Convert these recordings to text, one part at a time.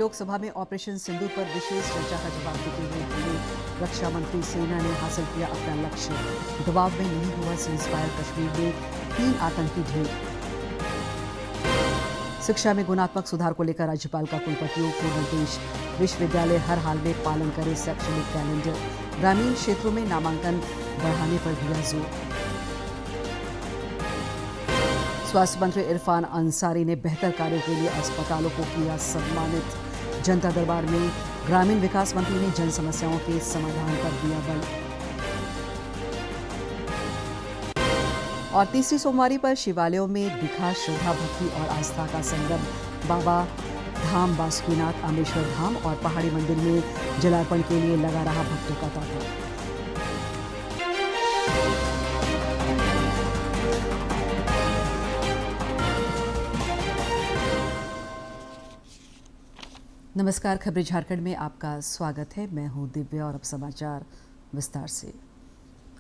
लोकसभा में ऑपरेशन सिंदूर पर विशेष चर्चा का जवाब देते हुए बोले, रक्षा मंत्री सेना ने हासिल किया अपना लक्ष्य। दबाव में नहीं हुआ सीजफायर, कश्मीर में 3 आतंकी ढेर। शिक्षा में गुणात्मक सुधार को लेकर राज्यपाल का कुलपतियों को निर्देश, विश्वविद्यालय हर हाल में पालन करे शैक्षणिक कैलेंडर। ग्रामीण क्षेत्रों में नामांकन बढ़ाने पर दिया जोर। स्वास्थ्य मंत्री इरफान अंसारी ने बेहतर कार्यों के लिए अस्पतालों को किया सम्मानित। जनता दरबार में ग्रामीण विकास मंत्री ने जन समस्याओं के समाधान पर दिया बल। और तीसरी सोमवारी पर शिवालयों में दिखा श्रद्धा भक्ति और आस्था का संगम। बाबा धाम, बासुकीनाथ, आमेश्वर धाम और पहाड़ी मंदिर में जलार्पण के लिए लगा रहा भक्तों का तांता। नमस्कार, खबरें झारखंड में आपका स्वागत है। मैं हूं दिव्या और अब समाचार विस्तार से।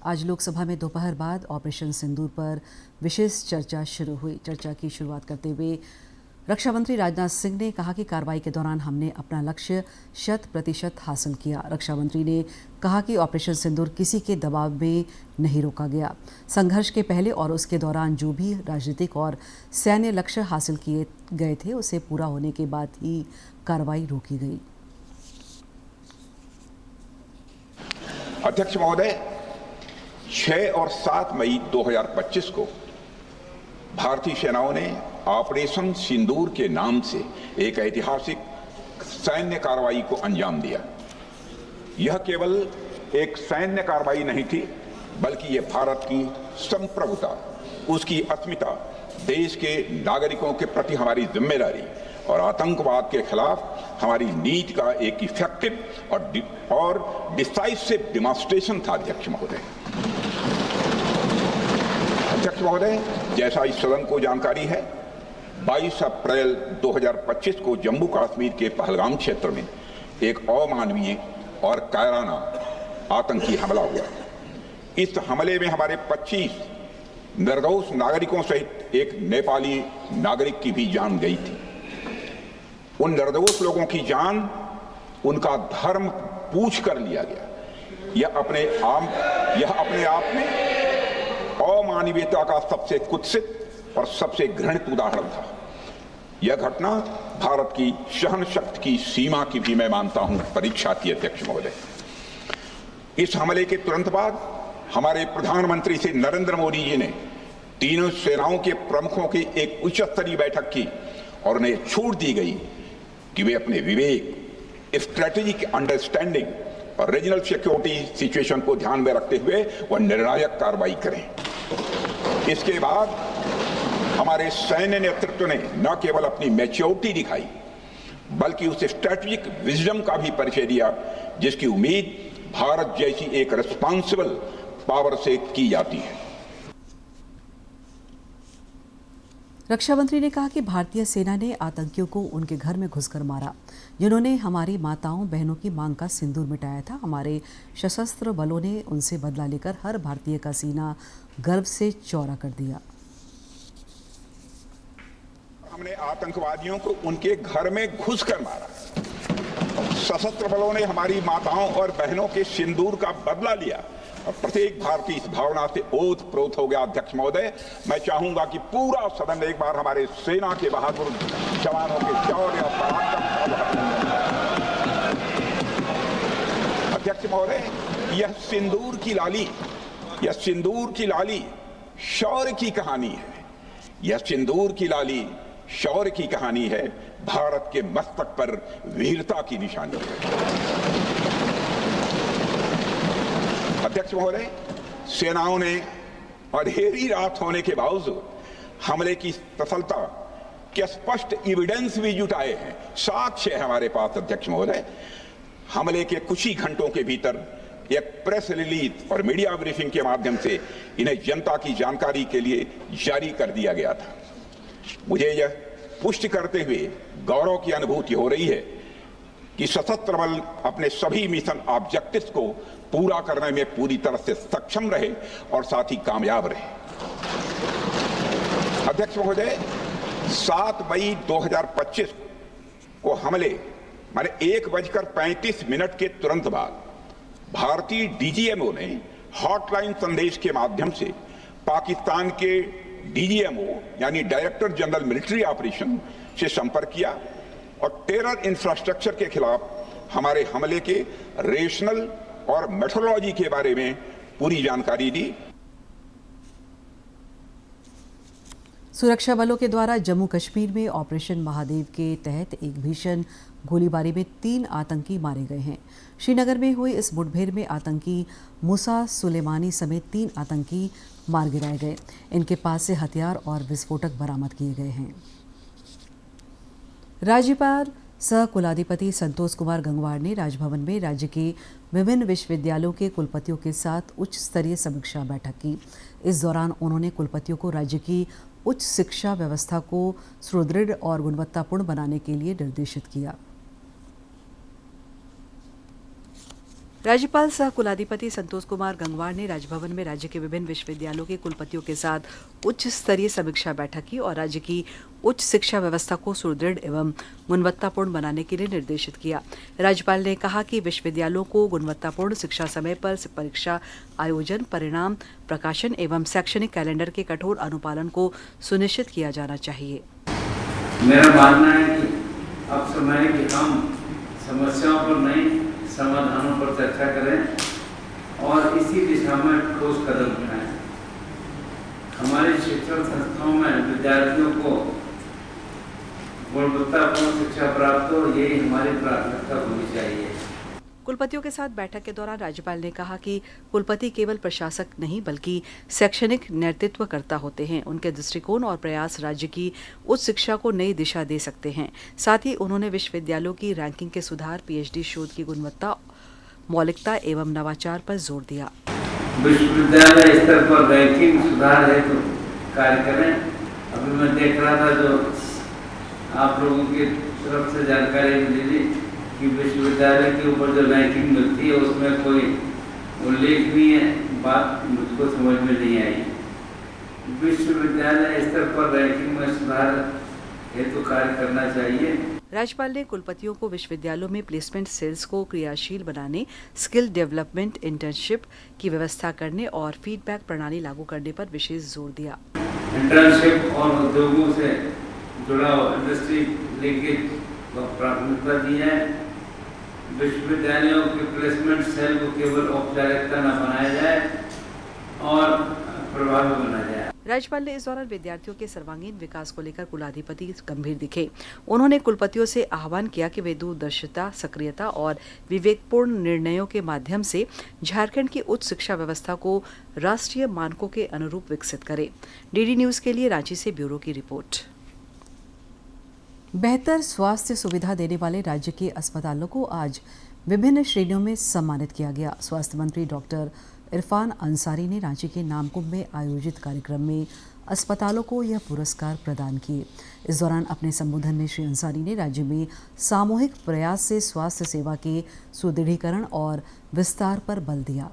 आज लोकसभा में दोपहर बाद ऑपरेशन सिंदूर पर विशेष चर्चा शुरू हुई। चर्चा की शुरुआत करते हुए रक्षा मंत्री राजनाथ सिंह ने कहा कि कार्रवाई के दौरान हमने अपना लक्ष्य 100% हासिल किया। रक्षा मंत्री ने कहा कि ऑपरेशन सिंदूर किसी के दबाव में नहीं रोका गया। संघर्ष के पहले और उसके दौरान जो भी राजनीतिक और सैन्य लक्ष्य हासिल किए गए थे, उसे पूरा होने के बाद ही कार्रवाई रोकी गई। अध्यक्ष महोदय, 6 और 7 मई 2025 को भारतीय सेनाओं ने ऑपरेशन सिंदूर के नाम से एक ऐतिहासिक सैन्य कार्रवाई को अंजाम दिया। यह केवल एक सैन्य कार्रवाई नहीं थी, बल्कि यह भारत की संप्रभुता, उसकी अस्मिता, देश के नागरिकों के प्रति हमारी जिम्मेदारी और आतंकवाद के खिलाफ हमारी नीति का एक इफेक्टिव और डिसाइसिव डिमॉन्स्ट्रेशन था। अध्यक्ष महोदय, जैसा इस सदन को जानकारी है, 22 अप्रैल 2025 को जम्मू कश्मीर के पहलगाम क्षेत्र में एक अमानवीय और कायराना आतंकी हमला हुआ। इस हमले में हमारे 25 निर्दोष नागरिकों सहित एक नेपाली नागरिक की भी जान गई थी। उन निर्दोष लोगों की जान, उनका धर्म पूछ कर लिया गया। यह अपने आप में अमानवीयता का सबसे कुत्सित और सबसे घृणित उदाहरण था। यह घटना भारत की सहन शक्ति की सीमा की भी मैं मानता हूं परीक्षा थी। अध्यक्ष महोदय, इस हमले के तुरंत बाद हमारे प्रधानमंत्री श्री नरेंद्र मोदी जी ने तीनों सेनाओं के प्रमुखों की एक उच्च स्तरीय बैठक की और उन्हें छूट दी गई कि वे अपने विवेक, स्ट्रेटेजिक अंडरस्टैंडिंग और रीजनल सिक्योरिटी सिचुएशन को ध्यान में रखते हुए वह निर्णायक कार्रवाई करें। इसके बाद हमारे सैन्य नेतृत्व ने न केवल अपनी मैच्योरिटी दिखाई, बल्कि उस स्ट्रेटेजिक विजडम का भी परिचय दिया जिसकी उम्मीद भारत जैसी एक रिस्पॉन्सिबल पावर से की जाती है। रक्षा मंत्री ने कहा कि भारतीय सेना ने आतंकियों को उनके घर में घुसकर मारा, जिन्होंने हमारी माताओं बहनों की मांग का सिंदूर मिटाया था। हमारे सशस्त्र बलों ने उनसे बदला लेकर हर भारतीय का सीना गर्व से चौड़ा कर दिया। हमने आतंकवादियों को उनके घर में घुसकर मारा। सशस्त्र बलों ने हमारी माताओं और बहनों के सिंदूर का बदला लिया और प्रत्येक भारतीय इस भावना से ओतप्रोत हो गया। अध्यक्ष महोदय, मैं चाहूंगा कि पूरा सदन एक बार हमारे सेना के बहादुर जवानों के शौर्य और पराक्रम। अध्यक्ष महोदय, यह सिंदूर की लाली शौर्य की कहानी है। यह सिंदूर की लाली शौर्य की कहानी है, भारत के मस्तक पर वीरता की निशानी है। अध्यक्ष महोदय, सेनाओं ने अंधेरी रात होने के बावजूद हमले की सफलता के स्पष्ट एविडेंस भी जुटाए हैं, साक्ष्य है हमारे पास। अध्यक्ष महोदय, हमले के कुछ ही घंटों के भीतर एक प्रेस रिलीज और मीडिया ब्रीफिंग के माध्यम से इन्हें जनता की जानकारी के लिए जारी कर दिया गया था। मुझे यह पुष्टि करते हुए गौरव की अनुभूति हो रही है कि सशस्त्र बल अपने सभी मिशन ऑब्जेक्टिव्स को पूरा करने में पूरी तरह से सक्षम रहे और साथ ही कामयाब रहे। अध्यक्ष महोदय, 7 मई 2025 को हमले माने 1:35 के तुरंत बाद भारतीय डीजीएमओ ने हॉटलाइन संदेश के माध्यम से पाकिस्तान के डीजीएमओ यानी डायरेक्टर जनरल मिलिट्री ऑपरेशन से संपर्क किया और टेरर इंफ्रास्ट्रक्चर के खिलाफ हमारे हमले के रेशनल और मेथोडोलॉजी के बारे में पूरी जानकारी दी। सुरक्षा बलों के द्वारा जम्मू कश्मीर में ऑपरेशन महादेव के तहत एक भीषण गोलीबारी में 3 आतंकी मारे गए हैं। श्रीनगर में हुई इस मुठभेड़ में आतंकी मूसा सुलेमानी समेत 3 आतंकी मार गिराए गए। इनके पास से हथियार और विस्फोटक बरामद किए गए हैं। राज्यपाल सह कुलाधिपति संतोष कुमार गंगवार ने राजभवन में राज्य के विभिन्न विश्वविद्यालयों के कुलपतियों के साथ उच्च स्तरीय समीक्षा बैठक की। इस दौरान उन्होंने कुलपतियों को राज्य की उच्च शिक्षा व्यवस्था को सुदृढ़ और गुणवत्तापूर्ण बनाने के लिए निर्देशित किया। राज्यपाल सह कुलाधिपति संतोष कुमार गंगवार ने राजभवन में राज्य के विभिन्न विश्वविद्यालयों के कुलपतियों के साथ उच्च स्तरीय समीक्षा बैठक की और राज्य की उच्च शिक्षा व्यवस्था को सुदृढ़ एवं गुणवत्तापूर्ण बनाने के लिए निर्देशित किया। राज्यपाल ने कहा कि विश्वविद्यालयों को गुणवत्तापूर्ण शिक्षा, समय पर परीक्षा आयोजन, परिणाम प्रकाशन एवं शैक्षणिक कैलेंडर के कठोर अनुपालन को सुनिश्चित किया जाना चाहिए। मेरा मानना है कि अब समय है कि हम समस्याओं पर नहीं समाधानों पर चर्चा करें और इसी दिशा में ठोस कदम उठाएं। हमारे शिक्षण संस्थाओं में विद्यार्थियों को गुणवत्तापूर्ण शिक्षा प्राप्त हो, यही हमारी प्राथमिकता होनी चाहिए। कुलपतियों के साथ बैठक के दौरान राज्यपाल ने कहा कि कुलपति केवल प्रशासक नहीं बल्कि शैक्षणिक नेतृत्वकर्ता होते हैं। उनके दृष्टिकोण और प्रयास राज्य की उच्च शिक्षा को नई दिशा दे सकते हैं। साथ ही उन्होंने विश्वविद्यालयों की रैंकिंग के सुधार, पीएचडी शोध की गुणवत्ता, मौलिकता एवं नवाचार पर जोर दिया। विश्वविद्यालय स्तर पर रैंकिंग सुधार है तो कार्य करें। अभी मैं देख रहा था जो आप लोगों की तरफ से जानकारी मिली कि विश्वविद्यालय के ऊपर जो रैंकिंग मिलती है उसमें कोई उल्लेख नहीं है। बात मुझको समझ में नहीं आई। विश्वविद्यालय स्तर पर रैंकिंग में सुधार हेतु कार्य करना चाहिए। राज्यपाल ने कुलपतियों को विश्वविद्यालयों में प्लेसमेंट सेल्स को क्रियाशील बनाने, स्किल डेवलपमेंट, इंटर्नशिप की व्यवस्था करने और फीडबैक प्रणाली लागू करने पर विशेष जोर दिया। इंटर्नशिप और उद्योगों से जुड़ा इंडस्ट्री लिंकेज को प्राथमिकता दी है। विश्वविद्यालयों के प्लेसमेंट सेल को केवल औपचारिकता न बनाया जाए और प्रभावी बनाया जाए। राज्यपाल ने इस दौरान विद्यार्थियों के सर्वांगीण विकास को लेकर कुलाधिपति गंभीर दिखे। उन्होंने कुलपतियों से आह्वान किया कि वे दूरदर्शिता, सक्रियता और विवेकपूर्ण निर्णयों के माध्यम से झारखंड की उच्च शिक्षा व्यवस्था को राष्ट्रीय मानकों के अनुरूप विकसित करें। डीडी न्यूज़ के लिए रांची से ब्यूरो की रिपोर्ट। बेहतर स्वास्थ्य सुविधा देने वाले राज्य के अस्पतालों को आज विभिन्न श्रेणियों में सम्मानित किया गया। स्वास्थ्य मंत्री डॉक्टर इरफान अंसारी ने रांची के नामकुम में आयोजित कार्यक्रम में अस्पतालों को यह पुरस्कार प्रदान किए। इस दौरान अपने संबोधन में श्री अंसारी ने राज्य में सामूहिक प्रयास से स्वास्थ्य सेवा के सुदृढ़ीकरण और विस्तार पर बल दिया।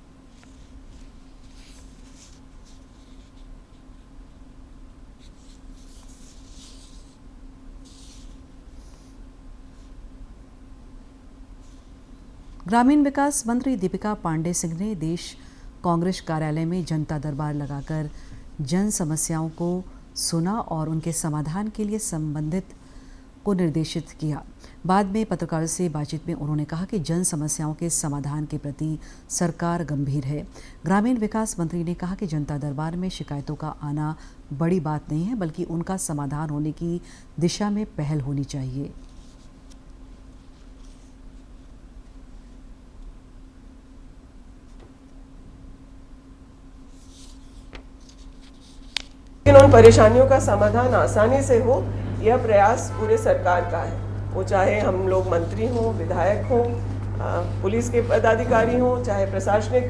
ग्रामीण विकास मंत्री दीपिका पांडे सिंह ने देश कांग्रेस कार्यालय में जनता दरबार लगाकर जन समस्याओं को सुना और उनके समाधान के लिए संबंधित को निर्देशित किया। बाद में पत्रकारों से बातचीत में उन्होंने कहा कि जन समस्याओं के समाधान के प्रति सरकार गंभीर है। ग्रामीण विकास मंत्री ने कहा कि जनता दरबार में शिकायतों का आना बड़ी बात नहीं है, बल्कि उनका समाधान होने की दिशा में पहल होनी चाहिए। लेकिन उन परेशानियों का समाधान आसानी से हो, यह प्रयास पूरे सरकार का है। वो चाहे हम लोग मंत्री हों, विधायक हों, पुलिस के पदाधिकारी हों, चाहे प्रशासनिक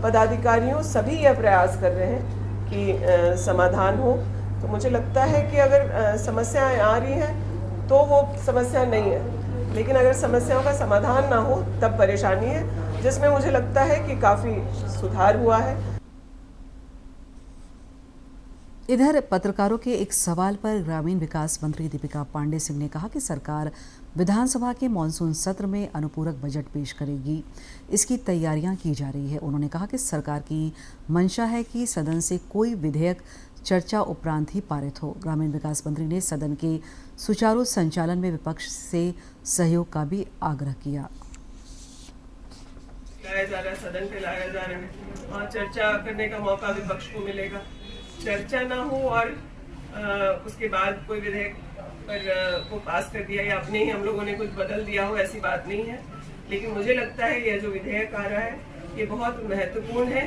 पदाधिकारी हों, सभी यह प्रयास कर रहे हैं कि समाधान हो। तो मुझे लगता है कि अगर समस्याएं आ रही हैं तो वो समस्या नहीं है, लेकिन अगर समस्याओं का समाधान ना हो तब परेशानी है, जिसमें मुझे लगता है कि काफ़ी सुधार हुआ है। इधर पत्रकारों के एक सवाल पर ग्रामीण विकास मंत्री दीपिका पांडे सिंह ने कहा कि सरकार विधानसभा के मानसून सत्र में अनुपूरक बजट पेश करेगी। इसकी तैयारियां की जा रही है। उन्होंने कहा कि सरकार की मंशा है कि सदन से कोई विधेयक चर्चा उपरांत ही पारित हो। ग्रामीण विकास मंत्री ने सदन के सुचारू संचालन में विपक्ष से सहयोग का भी आग्रह किया। लाया जा रहा है, सदन पे लाया जा रहा है, वहाँ चर्चा करने का मौका विपक्ष को मिलेगा। चर्चा ना हो और उसके बाद कोई विधेयक पर को पास कर दिया या अपने ही हम लोगों ने कुछ बदल दिया हो, ऐसी बात नहीं है। लेकिन मुझे लगता है यह जो विधेयक आ रहा है ये बहुत महत्वपूर्ण है।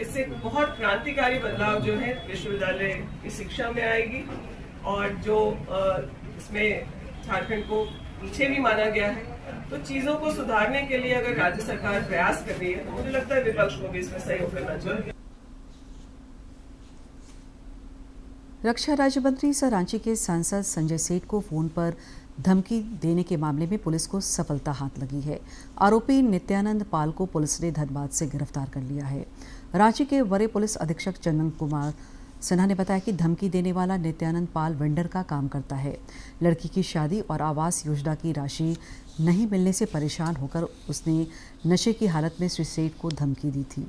इससे बहुत क्रांतिकारी बदलाव जो है विश्वविद्यालय की शिक्षा में आएगी और जो इसमें झारखंड को पीछे भी माना गया है, तो चीजों को सुधारने के लिए अगर राज्य सरकार प्रयास कर रही है तो मुझे लगता है विपक्ष को भी इसमें सहयोग करना चाहिए। रक्षा राज्य मंत्री सह रांची के सांसद संजय सेठ को फोन पर धमकी देने के मामले में पुलिस को सफलता हाथ लगी है। आरोपी नित्यानंद पाल को पुलिस ने धनबाद से गिरफ्तार कर लिया है। रांची के वरीय पुलिस अधीक्षक चंदन कुमार सिन्हा ने बताया कि धमकी देने वाला नित्यानंद पाल वेंडर का काम करता है। लड़की की शादी और आवास योजना की राशि नहीं मिलने से परेशान होकर उसने नशे की हालत में श्री सेठ को धमकी दी थी।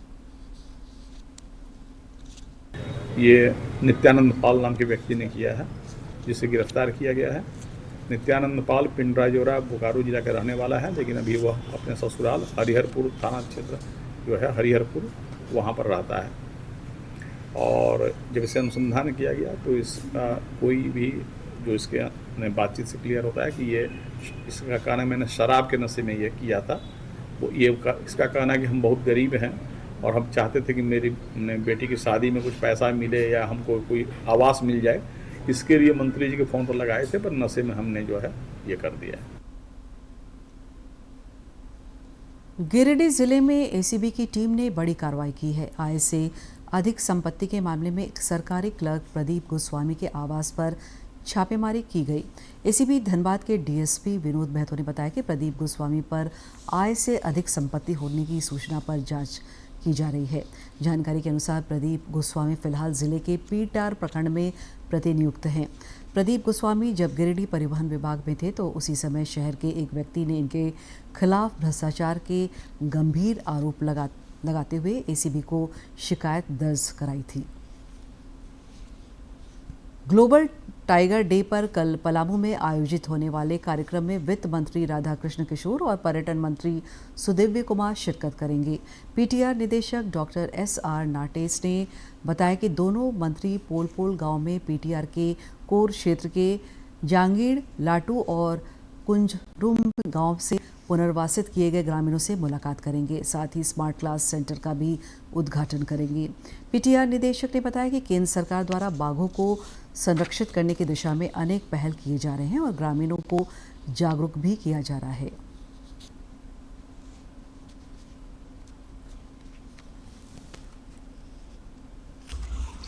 ये नित्यानंद पाल नाम के व्यक्ति ने किया है, जिसे गिरफ्तार किया गया है। नित्यानंद पाल पिंडराजोरा बोकारो जिला का रहने वाला है, लेकिन अभी वह अपने ससुराल हरिहरपुर थाना क्षेत्र जो है हरिहरपुर वहाँ पर रहता है। और जब इसे अनुसंधान किया गया तो इसका कोई भी जो इसके बातचीत से क्लियर होता है कि ये इसका कहना मैंने शराब के नशे में ये किया था। वो ये इसका कहना है कि हम बहुत गरीब हैं और हम चाहते थे कि मेरी बेटी की शादी में कुछ पैसा मिले या हमको कोई आवास मिल जाए। इसके लिए मंत्री जी के फ़ोन पर लगाए थे, पर नशे में हमने जो है ये कर दिया है। गिरिडीह जिले में एसीबी की टीम ने बड़ी कार्रवाई की है। आय से अधिक संपत्ति के मामले में एक सरकारी क्लर्क प्रदीप गोस्वामी के आवास पर छापेमारी की गई। एसीबी धनबाद के डीएसपी विनोद महतो ने बताया कि प्रदीप गोस्वामी पर आय से अधिक संपत्ति होने की सूचना पर जांच की जा रही है। जानकारी के अनुसार प्रदीप गोस्वामी फिलहाल जिले के पीटार प्रखंड में प्रतिनियुक्त हैं। प्रदीप गोस्वामी जब गिरिडीह परिवहन विभाग में थे तो उसी समय शहर के एक व्यक्ति ने इनके खिलाफ भ्रष्टाचार के गंभीर आरोप लगाते हुए एसीबी को शिकायत दर्ज कराई थी। ग्लोबल टाइगर डे पर कल पलामू में आयोजित होने वाले कार्यक्रम में वित्त मंत्री राधाकृष्ण किशोर और पर्यटन मंत्री सुदिव्य कुमार शिरकत करेंगे। पीटीआर निदेशक डॉक्टर एसआर नाटेस ने बताया कि दोनों मंत्री पोल गांव में पीटीआर के कोर क्षेत्र के जांगीड़, लाटू और कुंजरुम गांव से पुनर्वासित किए गए ग्रामीणों से मुलाकात करेंगे। साथ ही स्मार्ट क्लास सेंटर का भी उद्घाटन करेंगे। पीटीआर निदेशक ने बताया कि केंद्र सरकार द्वारा बाघों को संरक्षित करने की दिशा में अनेक पहल किए जा रहे हैं और ग्रामीणों को जागरूक भी किया जा रहा है।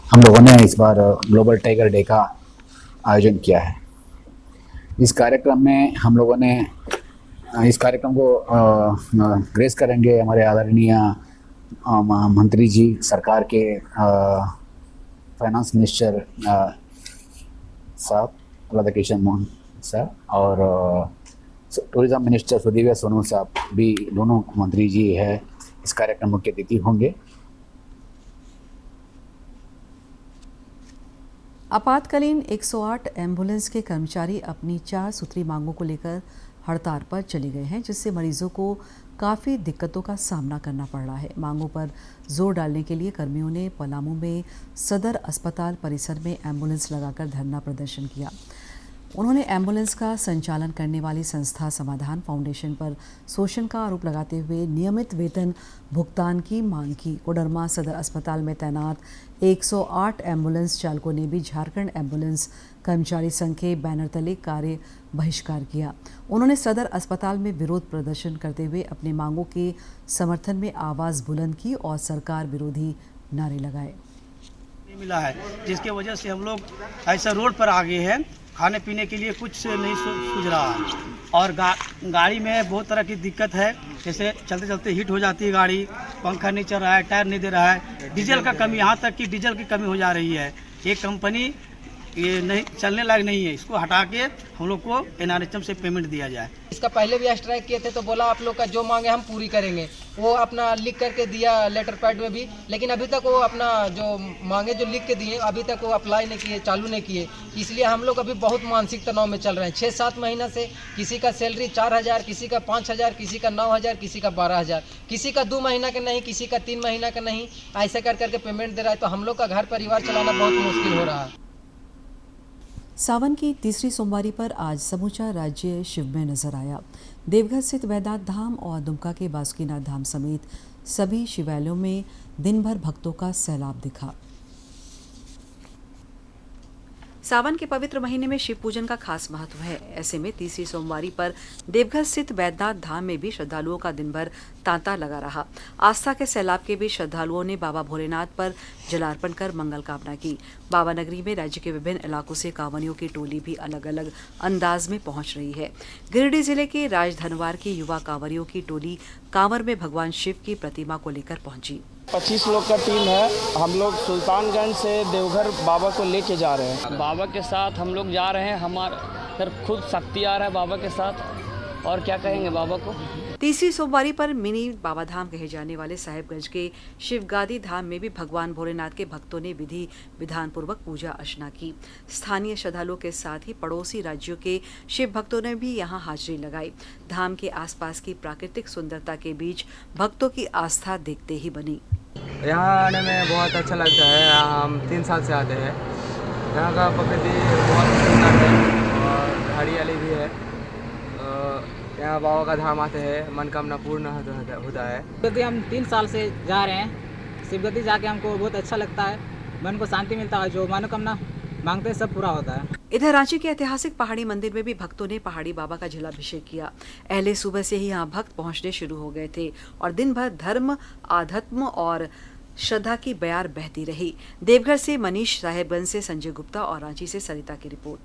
हम लोगों ने इस बार ग्लोबल टाइगर डे का आयोजन किया है। इस कार्यक्रम में हम लोगों ने इस कार्यक्रम को ग्रेस करेंगे हमारे आदरणीय मंत्री जी, सरकार के फाइनेंस मिनिस्टर साहब राधाकिशन मोहन साहब और टूरिज्म मिनिस्टर सुदिव्य सोनू साहब भी, दोनों मंत्री जी है इस कार्यक्रम मुख्य अतिथि होंगे। आपातकालीन 108 एम्बुलेंस के कर्मचारी अपनी 4 सूत्री मांगों को लेकर हड़ताल पर चले गए हैं, जिससे मरीजों को काफ़ी दिक्कतों का सामना करना पड़ रहा है। मांगों पर जोर डालने के लिए कर्मियों ने पलामू में सदर अस्पताल परिसर में एम्बुलेंस लगाकर धरना प्रदर्शन किया। उन्होंने एम्बुलेंस का संचालन करने वाली संस्था समाधान फाउंडेशन पर शोषण का आरोप लगाते हुए नियमित वेतन भुगतान की मांग की। कोडरमा सदर अस्पताल में तैनात 108 एम्बुलेंस चालकों ने भी झारखंड एम्बुलेंस कर्मचारी संघ के बैनर तले कार्य बहिष्कार किया। उन्होंने सदर अस्पताल में विरोध प्रदर्शन करते हुए अपनी मांगों के समर्थन में आवाज़ बुलंद की और सरकार विरोधी नारे लगाए। मिला है जिसके वजह से हम लोग ऐसा रोड पर आ गए हैं। खाने पीने के लिए कुछ नहीं सूझ रहा है और गाड़ी में बहुत तरह की दिक्कत है। जैसे चलते चलते हीट हो जाती है गाड़ी, पंखा नहीं चल रहा है, टायर नहीं दे रहा है, डीजल का कमी, यहाँ तक कि डीजल की कमी हो जा रही है। ये कंपनी ये नहीं चलने लायक नहीं है, इसको हटा के हम लोग को NRHM से पेमेंट दिया जाए। इसका पहले भी स्ट्राइक किए थे तो बोला आप लोग का जो मांगे हम पूरी करेंगे, वो अपना लिख करके दिया लेटर पैड में भी, लेकिन अभी तक वो अपना जो मांगे जो लिख के दिए अभी तक वो अप्लाई नहीं किए, चालू नहीं किए। इसलिए हम लोग अभी बहुत मानसिक तनाव में चल रहे हैं। 6-7 महीना से किसी का सैलरी 4,000, किसी का 5,000, किसी का 9,000, किसी का 12,000, किसी का 2 महीना का नहीं, किसी का 3 महीना का नहीं, ऐसे कर करके पेमेंट दे रहा है। तो हम लोग का घर परिवार चलाना बहुत मुश्किल हो रहा है। सावन की तीसरी सोमवारी पर आज समूचा राज्य शिव में नजर आया। देवघर स्थित वैद्यनाथ धाम और दुमका के बासुकीनाथ धाम समेत सभी शिवालयों में दिन भर भक्तों का सैलाब दिखा। सावन के पवित्र महीने में शिव पूजन का खास महत्व है। ऐसे में तीसरी सोमवारी पर देवघर स्थित वैद्यनाथ धाम में भी श्रद्धालुओं का दिन भर तांता लगा रहा। आस्था के सैलाब के बीच श्रद्धालुओं ने बाबा भोलेनाथ पर जलार्पण कर मंगल कामना की। बाबा नगरी में राज्य के विभिन्न इलाकों से कांवरियों की टोली भी अलग अलग अंदाज में पहुंच रही है। गिरिडीह जिले के राजधनवार की युवा कांवरियों की टोली कांवर में भगवान शिव की प्रतिमा को लेकर पहुंची। 25 लोग का टीम है। हम लोग सुल्तानगंज से देवघर बाबा को लेके जा रहे हैं। बाबा के साथ हम लोग जा रहे हैं। हमारा सर खुद शक्ति आ रहा है बाबा के साथ, और क्या कहेंगे बाबा को। तीसरी सोमवारी पर मिनी बाबाधाम कहे जाने वाले साहिबगंज के शिवगादी धाम में भी भगवान भोलेनाथ के भक्तों ने विधि विधान पूर्वक पूजा अर्चना की। स्थानीय श्रद्धालुओं के साथ ही पड़ोसी राज्यों के शिव भक्तों ने भी यहां हाजिरी लगाई। धाम के आसपास की प्राकृतिक सुंदरता के बीच भक्तों की आस्था देखते ही बनी। यहाँ आने में बहुत अच्छा लगता है। यहाँ हम 3 साल से आते हैं। यहाँ का प्रकृति बहुत सुंदर है और हरियाली भी है। यहाँ बाबा का धाम आते हैं, मनोकामना पूर्ण होता है। शिवगति हम 3 साल से जा रहे हैं। शिवगति जाके हमको बहुत अच्छा लगता है, मन को शांति मिलता है, जो मनोकामना मांगते हैं सब पूरा होता है। इधर रांची के ऐतिहासिक पहाड़ी मंदिर में भी भक्तों ने पहाड़ी बाबा का जलाभिषेक किया। अहले सुबह से ही यहाँ भक्त पहुँचने शुरू हो गए थे और दिन भर धर्म, आध्यात्म और श्रद्धा की बयार बहती रही। देवघर से मनीष, साहेबगंज से संजय गुप्ता और रांची से सरिता की रिपोर्ट।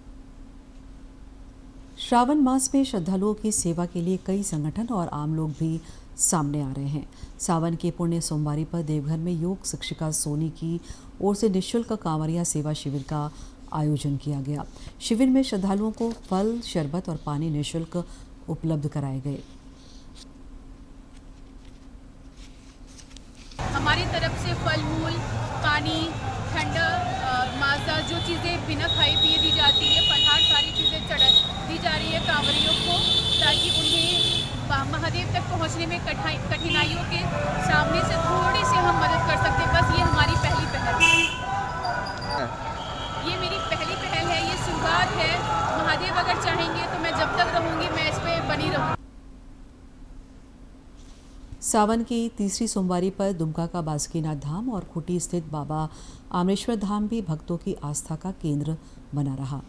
श्रावण मास में श्रद्धालुओं की सेवा के लिए कई संगठन और आम लोग भी सामने आ रहे हैं। सावन के पुण्य सोमवारी पर देवघर में योग शिक्षिका सोनी की ओर से निःशुल्क कांवरिया सेवा शिविर का आयोजन किया गया। शिविर में श्रद्धालुओं को फल, शरबत और पानी निःशुल्क उपलब्ध कराए गए। हमारी तरफ से फल मूल, पानी, ठंडा, माजा, जो चीज़ें बिना खाए पिए दी जाती है, फलहार सारी चीज़ें दी जा रही है कांवरियों को, ताकि उन्हें महादेव तक पहुंचने में कठिनाइयों के सामने से थोड़ी सी हम मदद कर सकते हैं। बस ये हमारी पहली पहल है। ये मेरी पहली पहल है, ये शुरुआत है। महादेव अगर चाहेंगे तो मैं जब तक रहूँगी मैं इस पर बनी रहूँगी। सावन की तीसरी सोमवारी पर दुमका का बासुकीनाथ धाम और खूंटी स्थित बाबा आमरेश्वर धाम भी भक्तों की आस्था का केंद्र बना रहा।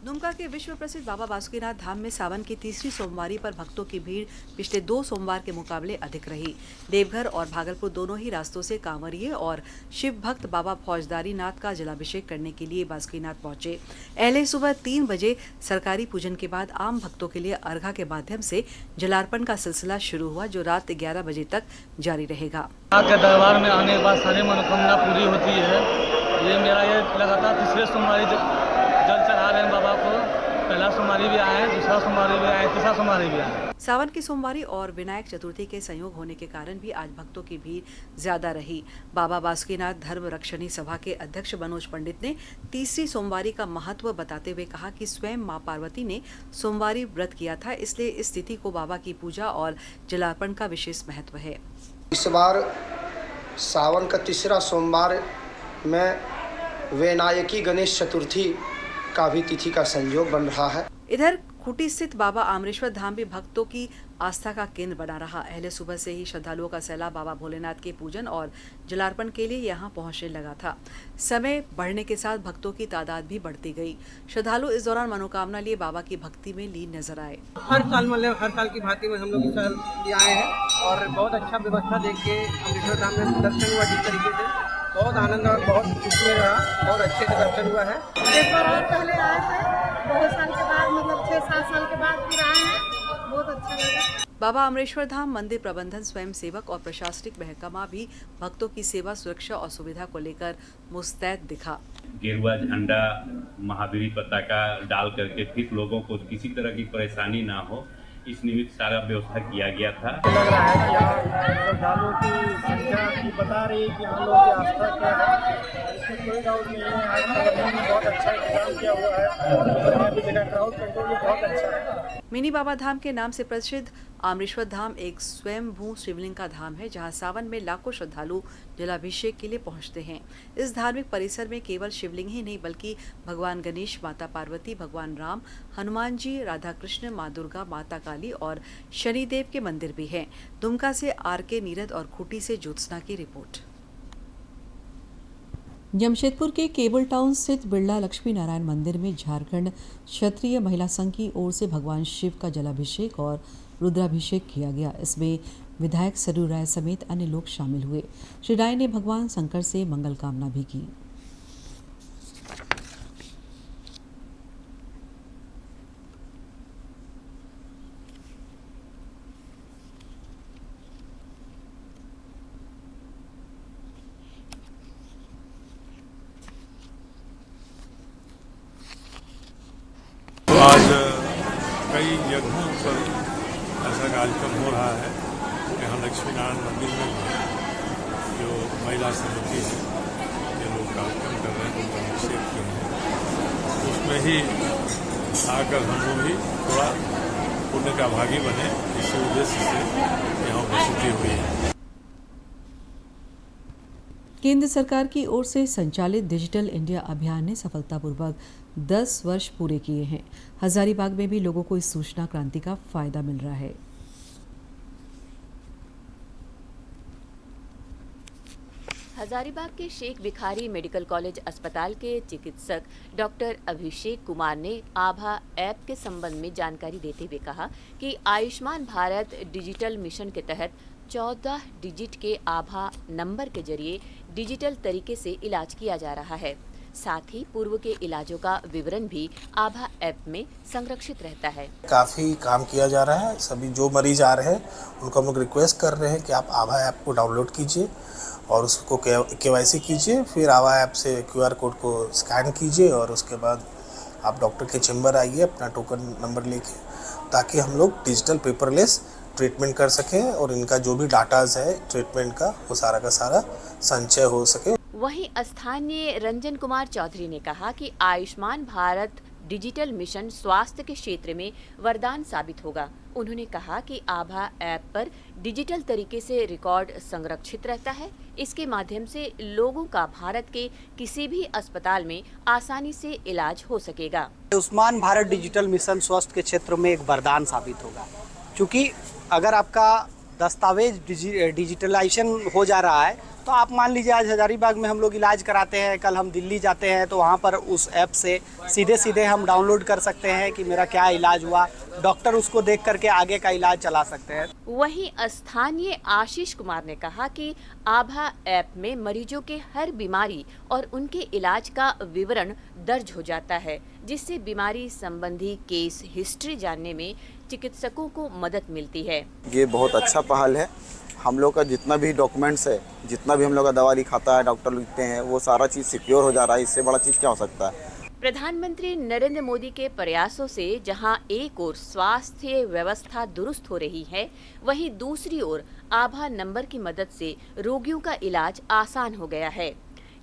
दुमका के विश्व प्रसिद्ध बाबा बासुकीनाथ धाम में सावन की तीसरी सोमवारी पर भक्तों की भीड़ पिछले 2 सोमवार के मुकाबले अधिक रही। देवघर और भागलपुर दोनों ही रास्तों से कांवरिये और शिव भक्त बाबा फौजदारी नाथ का जलाभिषेक करने के लिए बासुकीनाथ पहुंचे। अहले सुबह 3 बजे सरकारी पूजन के बाद आम भक्तों के लिए अर्घा के माध्यम से जलार्पण का सिलसिला शुरू हुआ, जो रात 11 बजे तक जारी रहेगा। के दरबार में आने के बाद सारी मनोकामना पूरी होती है। ये मेरा ये लगातार तीसरे सोमवारी जल चढ़ा रहे हैं बाबा को। पहला सोमवारी भी आया है, दूसरा सोमवारी भी आया है, तीसरा सोमवारी भी आया है। सावन की सोमवारी और विनायक चतुर्थी के संयोग होने के कारण भी आज भक्तों की भीड़ ज्यादा रही। बाबा बासुकीनाथ धर्म रक्षणी सभा के अध्यक्ष मनोज पंडित ने तीसरी सोमवारी का महत्व बताते हुए कहा कि स्वयं मां पार्वती ने सोमवारी व्रत किया था, इसलिए इस तिथि को बाबा की पूजा और जलार्पण का विशेष महत्व है। इस बार सावन का तीसरा सोमवार में विनायकी गणेश चतुर्थी का भी तिथि का संयोग बन रहा है। इधर खूंटी स्थित बाबा आमरेश्वर धाम भी भक्तों की आस्था का केंद्र बना रहा। अहले सुबह से ही श्रद्धालुओं का सैलाब बाबा भोलेनाथ के पूजन और जलार्पण के लिए यहां पहुंचने लगा था। समय बढ़ने के साथ भक्तों की तादाद भी बढ़ती गई। श्रद्धालु इस दौरान मनोकामना लिए बाबा की भक्ति में लीन नजर आए। हर साल की भांति में हम लोग इस साल आए हैं और बहुत अच्छा व्यवस्था देख के आमरेश्वर धाम में दर्शन हुआ। जिस तरीके से बहुत आनंद और बहुत खुशी रहा और अच्छे से दर्शन हुआ है। एक बार और पहले आए थे, बहुत साल के बाद, मतलब 6-7 साल के बाद फिर आए हैं बहुत अच्छा लगा। बाबा अमरेश्वर धाम मंदिर प्रबंधन स्वयं सेवक और प्रशासनिक महकमा भी भक्तों की सेवा, सुरक्षा और सुविधा को लेकर मुस्तैद दिखा। गेरुआ झंडा, महावीर पताका डाल करके फिर लोगों को किसी तरह की परेशानी ना हो, इस निमित्त सारा व्यवस्था किया गया था। लग रहा है कि यहाँ श्रद्धालुओं की संख्या की बता रही है कि हम लोग की आस्था क्या है, इसमें कोई डाउट नहीं है। आज प्रबंधन ने बहुत अच्छा इंतजाम किया हुआ है, यहाँ की जगह क्राउड कंट्रोल भी बहुत अच्छा है। मिनी बाबा धाम के नाम से प्रसिद्ध अमरेश्वर धाम एक स्वयंभू शिवलिंग का धाम है, जहां सावन में लाखों श्रद्धालु जलाभिषेक के लिए पहुंचते हैं। इस धार्मिक परिसर में केवल शिवलिंग ही नहीं बल्कि भगवान गणेश, माता पार्वती, भगवान राम, हनुमान जी, राधा कृष्ण, माँ दुर्गा, माता काली और शनिदेव के मंदिर भी हैं। दुमका से आर.के. नीरद और खूंटी से ज्योत्सना की रिपोर्ट। जमशेदपुर के केबल टाउन स्थित बिरला लक्ष्मी नारायण मंदिर में झारखंड क्षत्रिय महिला संघ की ओर से भगवान शिव का जलाभिषेक और रुद्राभिषेक किया गया। इसमें विधायक सरयू राय समेत अन्य लोग शामिल हुए। श्री राय ने भगवान शंकर से मंगल कामना भी की। आज कई जगहों पर ऐसा कार्यक्रम हो रहा है। यहाँ लक्ष्मी नारायण मंदिर में जो महिला समिति है ये लोग कार्यक्रम कर रहे हैं, उनका अभिषेक किए हैं। उसमें ही आकर हम लोग भी थोड़ा पुण्य का भागी बने, इसी उद्देश्य से यहाँ उपस्थिति हुई है। केंद्र सरकार की ओर से संचालित डिजिटल इंडिया अभियान ने सफलतापूर्वक 10 वर्ष पूरे किए हैं। हजारीबाग में भी लोगों को इस सूचना क्रांति का फायदा मिल रहा है। हजारीबाग के शेख भिखारी मेडिकल कॉलेज अस्पताल के चिकित्सक डॉक्टर अभिषेक कुमार ने आभा ऐप के संबंध में जानकारी देते हुए कहा कि आयुष्मान भारत डिजिटल मिशन के तहत 14 डिजिट के आभा नंबर के जरिए डिजिटल तरीके से इलाज किया जा रहा है। साथ ही पूर्व के इलाजों का विवरण भी आभा ऐप में संरक्षित रहता है। काफ़ी काम किया जा रहा है। सभी जो मरीज आ रहे हैं उनको हम लोग रिक्वेस्ट कर रहे हैं कि आप आभा ऐप को डाउनलोड कीजिए और उसको KYC कीजिए, फिर आभा ऐप से QR कोड को स्कैन कीजिए और उसके बाद आप डॉक्टर के चेम्बर आइए अपना टोकन नंबर लेके, ताकि हम लोग डिजिटल पेपरलेस ट्रीटमेंट कर सकें और इनका जो भी डाटाज है ट्रीटमेंट का वो सारा का सारा संचय हो सके। वहीं स्थानीय रंजन कुमार चौधरी ने कहा कि आयुष्मान भारत डिजिटल मिशन स्वास्थ्य के क्षेत्र में वरदान साबित होगा। उन्होंने कहा कि आभा ऐप पर डिजिटल तरीके से रिकॉर्ड संरक्षित रहता है। इसके माध्यम से लोगों का भारत के किसी भी अस्पताल में आसानी से इलाज हो सकेगा। आयुष्मान भारत डिजिटल मिशन स्वास्थ्य के क्षेत्र में एक वरदान साबित होगा, क्योंकि अगर आपका दस्तावेज डिजिटलाइजेशन हो जा रहा है तो आप मान लीजिए आज हजारीबाग में हम लोग इलाज कराते हैं, कल हम दिल्ली जाते हैं तो वहाँ पर उस ऐप से सीधे हम डाउनलोड कर सकते हैं कि मेरा क्या इलाज हुआ, डॉक्टर उसको देख करके आगे का इलाज चला सकते हैं। वहीं स्थानीय आशीष कुमार ने कहा कि आभा ऐप में मरीजों के हर बीमारी और उनके इलाज का विवरण दर्ज हो जाता है, जिससे बीमारी संबंधी केस हिस्ट्री जानने में चिकित्सकों को मदद मिलती है। ये बहुत अच्छा पहल है। हम लोग का जितना भी डॉक्यूमेंट्स है, जितना भी हम लोग का दवा लिखाता है, डॉक्टर लिखते हैं, वो सारा चीज़ सिक्योर हो जा रहा है। इससे बड़ा चीज़ क्या हो सकता है। प्रधानमंत्री नरेंद्र मोदी के प्रयासों से जहां एक ओर स्वास्थ्य व्यवस्था दुरुस्त हो रही है, वहीं दूसरी ओर आभा नंबर की मदद से रोगियों का इलाज आसान हो गया है।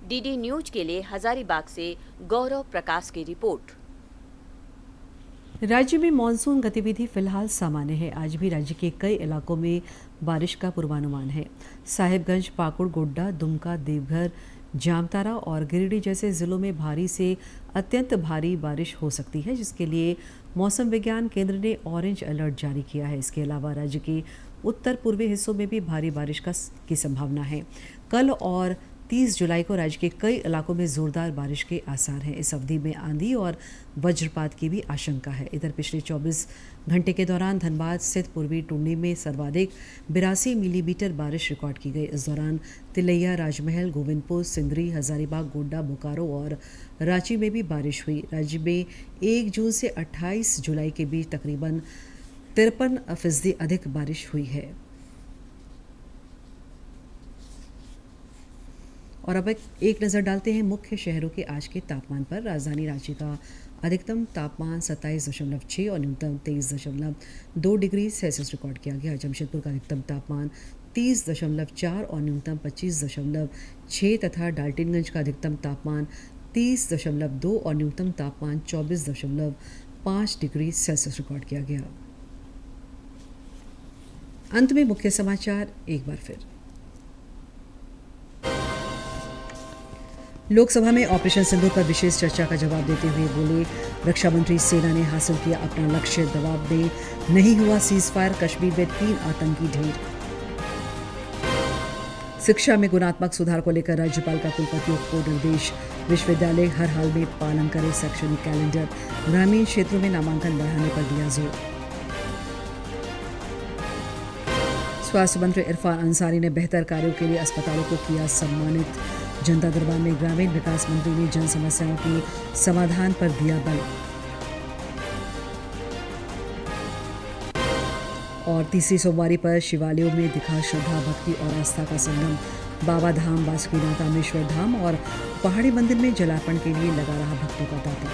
डीडी न्यूज के लिए हजारीबाग से गौरव प्रकाश की रिपोर्ट। राज्य में मानसून गतिविधि फिलहाल सामान्य है। आज भी राज्य के कई इलाकों में बारिश का पूर्वानुमान है। साहिबगंज, पाकुड़, गोड्डा, दुमका, देवघर, जामताड़ा और गिरिडीह जैसे जिलों में भारी से अत्यंत भारी बारिश हो सकती है, जिसके लिए मौसम विज्ञान केंद्र ने ऑरेंज अलर्ट जारी किया है। इसके अलावा राज्य के उत्तर पूर्वी हिस्सों में भी भारी बारिश की संभावना है। कल और 30 जुलाई को राज्य के कई इलाकों में जोरदार बारिश के आसार हैं। इस अवधि में आंधी और वज्रपात की भी आशंका है। इधर पिछले 24 घंटे के दौरान धनबाद स्थित पूर्वी टुंडी में सर्वाधिक 82 मिलीमीटर बारिश रिकॉर्ड की गई। इस दौरान तिलैया, राजमहल, गोविंदपुर, सिंदरी, हजारीबाग, गोड्डा, बोकारो और रांची में भी बारिश हुई। राज्य में 1 जून से 28 जुलाई के बीच तकरीबन 53% अधिक बारिश हुई है। और अब एक नज़र डालते हैं मुख्य शहरों के आज के तापमान पर। राजधानी रांची का अधिकतम तापमान 27.6 और न्यूनतम 23.2 डिग्री सेल्सियस रिकॉर्ड किया गया। जमशेदपुर का अधिकतम तापमान 30.4 और न्यूनतम 25.6 तथा डाल्टनगंज का अधिकतम तापमान 30.2 और न्यूनतम तापमान 24.5 डिग्री सेल्सियस रिकॉर्ड किया गया। अंत में मुख्य समाचार एक बार फिर। लोकसभा में ऑपरेशन सिंदूर पर विशेष चर्चा का जवाब देते हुए बोले रक्षा मंत्री, सेना ने हासिल किया अपना लक्ष्य, दबाव में नहीं हुआ सीज फायर, कश्मीर में 3 आतंकी ढेर। शिक्षा में गुणात्मक सुधार को लेकर राज्यपाल का कुलपतियों को निर्देश, विश्वविद्यालय हर हाल में पालन करे शैक्षणिक कैलेंडर, ग्रामीण क्षेत्रों में नामांकन बढ़ाने पर दिया जोर। स्वास्थ्य मंत्री इरफान अंसारी ने बेहतर कार्यों के लिए अस्पतालों को किया सम्मानित। जनता दरबार में ग्रामीण विकास मंत्री ने जन समस्याओं के समाधान पर दिया बल। और तीसरी सोमवारी पर शिवालयों में दिखा श्रद्धा, भक्ति और आस्था का संगम। बाबा धाम, बासुकीनाथ, रामेश्वर धाम और पहाड़ी मंदिर में जलार्पण के लिए लगा रहा भक्तों का तांता।